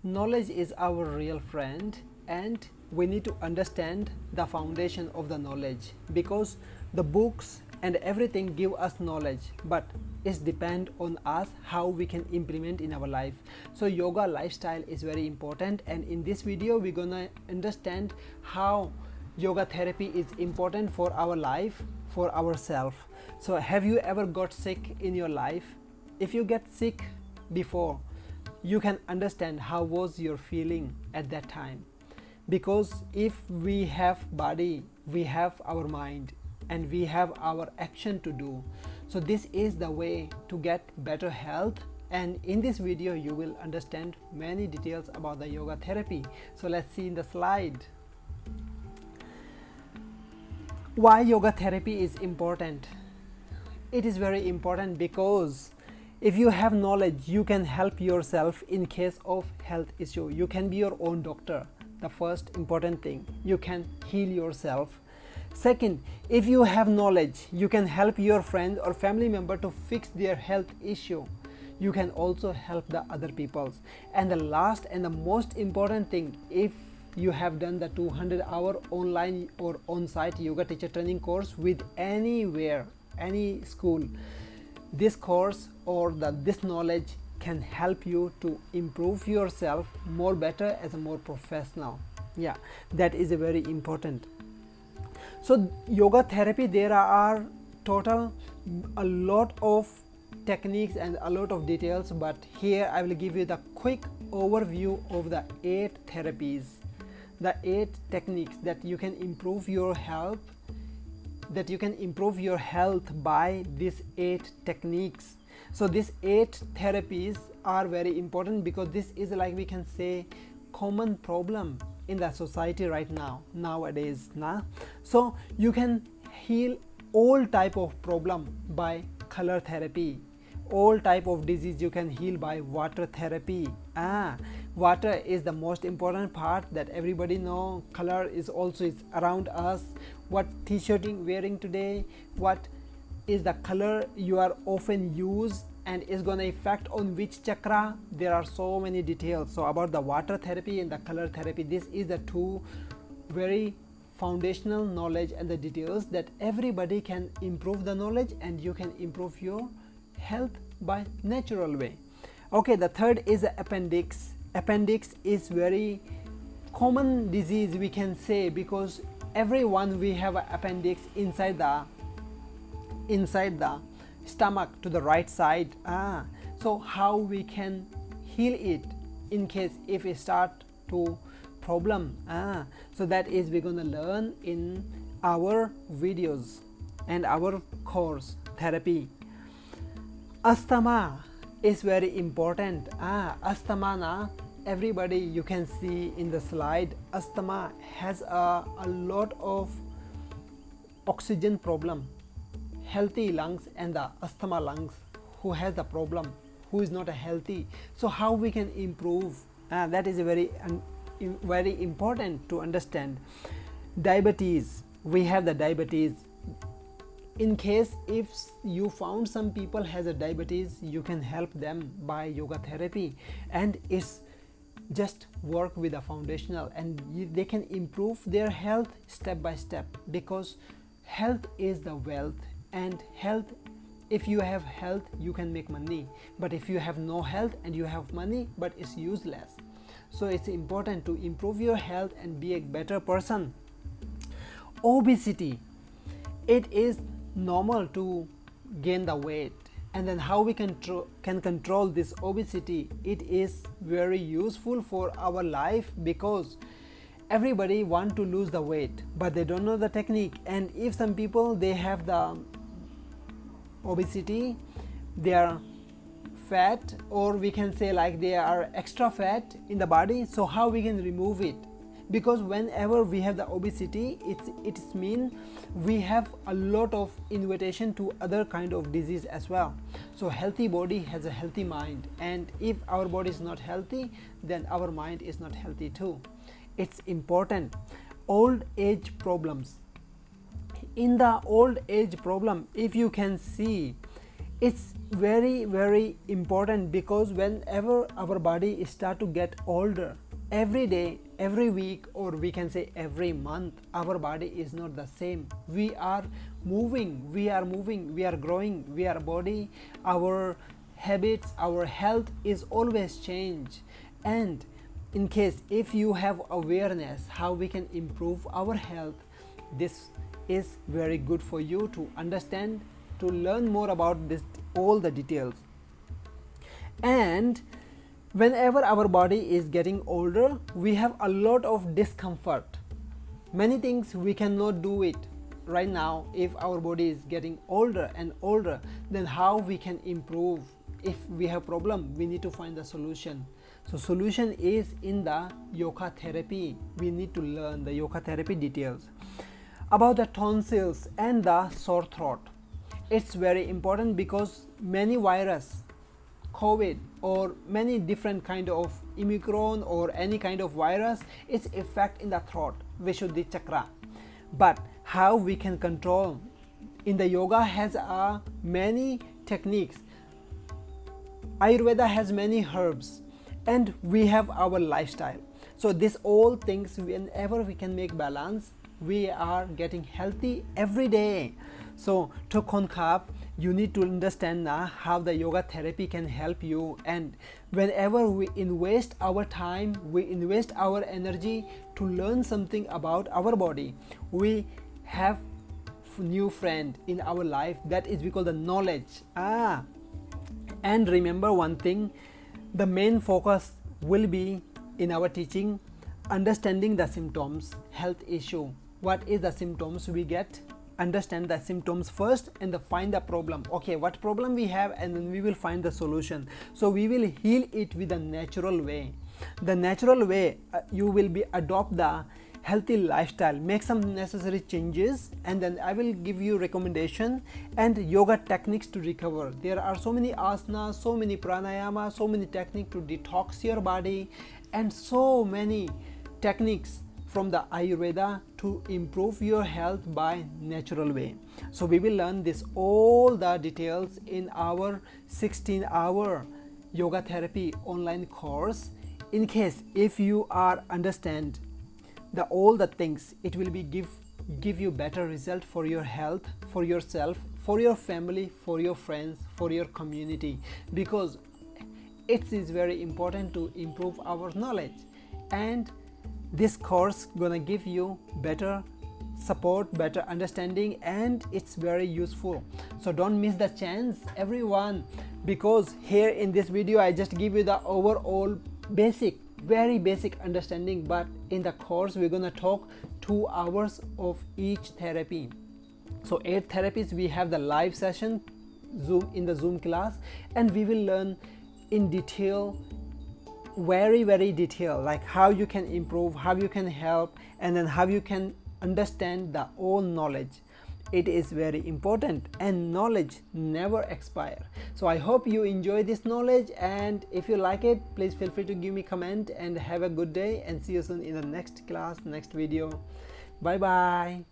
Knowledge is our real friend, and we need to understand the foundation of the knowledge, because the books and everything give us knowledge, but it's depend on us how we can implement in our life. So yoga lifestyle is very important, and in this video we're gonna understand how yoga therapy is important for our life, for ourselves. So have you ever got sick in your life? If you get sick before, you can understand how was your feeling at that time, because if we have body, we have our mind, and we have our action to do. So this is the way to get better health, and in this video you will understand many details about the yoga therapy. So let's see in the slide. Why yoga therapy is important? It is very important because if you have knowledge, you can help yourself in case of health issue. You can be your own doctor. The first important thing, you can heal yourself. Second, if you have knowledge, you can help your friend or family member to fix their health issue. You can also help the other peoples. And the last and the most important thing, if you have done the 200-hour online or on-site yoga teacher training course with anywhere, any school, this course or this knowledge can help you to improve yourself more better as a more professional. Yeah, that is a very important. So yoga therapy, there are total a lot of techniques and a lot of details, but here I will give you the quick overview of the 8 therapies, the 8 techniques that you can improve your health, by these 8 techniques. So these 8 therapies are very important because this is, like we can say, common problem in the society right now, nowadays. So you can heal all type of problem by color therapy. All type of disease you can heal by water therapy. Water is the most important part that everybody know. Color is also around us. What t-shirt you wearing today, what is the color you are often used, and is gonna affect on which chakra. There are so many details. So about the water therapy and the color therapy, this is the 2 very foundational knowledge and the details that everybody can improve the knowledge, and you can improve your health by natural way. Okay, the third is the appendix. Appendix is very common disease, we can say, because everyone we have an appendix inside the stomach to the right side. So how we can heal it in case if it start to problem. So that is we're gonna learn in our videos and our course therapy. Asthma is very important. Asthma, everybody, you can see in the slide, asthma has a lot of oxygen problem. Healthy lungs and the asthma lungs, who has the problem, who is not a healthy. So how we can improve, that is a very important to understand. Diabetes, we have the diabetes. In case if you found some people has a diabetes, you can help them by yoga therapy, and it's just work with a foundational, and they can improve their health step by step, because health is the wealth, and health, if you have health you can make money, but if you have no health and you have money but it's useless. So it's important to improve your health and be a better person. Obesity, it is normal to gain the weight, and then how we can control this obesity. It is very useful for our life, because everybody want to lose the weight but they don't know the technique. And if some people they have the obesity, they are fat, or we can say like they are extra fat in the body, so how we can remove it? Because whenever we have the obesity, it's mean we have a lot of invitation to other kind of disease as well. So healthy body has a healthy mind, and if our body is not healthy, then our mind is not healthy too. It's important. Old age problems, in the old age problem, if you can see, it's very important, because whenever our body start to get older, every day, every week, or we can say every month, our body is not the same. We are moving, we are growing, our habits, our health is always change. And in case if you have awareness how we can improve our health, this is very good for you to understand, to learn more about this, all the details. And whenever our body is getting older, we have a lot of discomfort. Many things we cannot do it right now. If our body is getting older and older, then how we can improve? If we have problem, we need to find the solution. So solution is in the yoga therapy. We need to learn the yoga therapy details about the tonsils and the sore throat. It's very important because many virus, COVID, or many different kind of Omicron or any kind of virus, its effect in the throat, Vishuddhi chakra. But how we can control? In the yoga has many techniques. Ayurveda has many herbs, and we have our lifestyle. So this all things, whenever we can make balance, we are getting healthy every day. So to conclude, you need to understand how the yoga therapy can help you. And whenever we invest our time, we invest our energy to learn something about our body, we have new friend in our life. That is we call the knowledge. And remember one thing, the main focus will be in our teaching, understanding the symptoms, health issue. What is the symptoms we get? Understand the symptoms first and find the problem. Okay, what problem we have, and then we will find the solution. So we will heal it with a natural way. The natural way, you will be adopt the healthy lifestyle, make some necessary changes, and then I will give you recommendation and yoga techniques to recover. There are so many asanas, so many pranayama, so many techniques to detox your body, and so many techniques from the Ayurveda to improve your health by natural way. So we will learn this all the details in our 16-hour yoga therapy online course. In case if you are understand all the things, it will be give you better result for your health, for yourself, for your family, for your friends, for your community, because it is very important to improve our knowledge. And this course gonna give you better support, better understanding, and it's very useful. So don't miss the chance, everyone, because here in this video I just give you the overall basic, very basic understanding, but in the course we're gonna talk 2 hours of each therapy. So 8 therapies, we have the live session in the Zoom class, and we will learn in detail, very detail, like how you can improve, how you can help, and then how you can understand the all knowledge. It is very important, and knowledge never expire. So I hope you enjoy this knowledge, and if you like it, please feel free to give me comment, and have a good day, and see you soon in the next class, next video. Bye bye.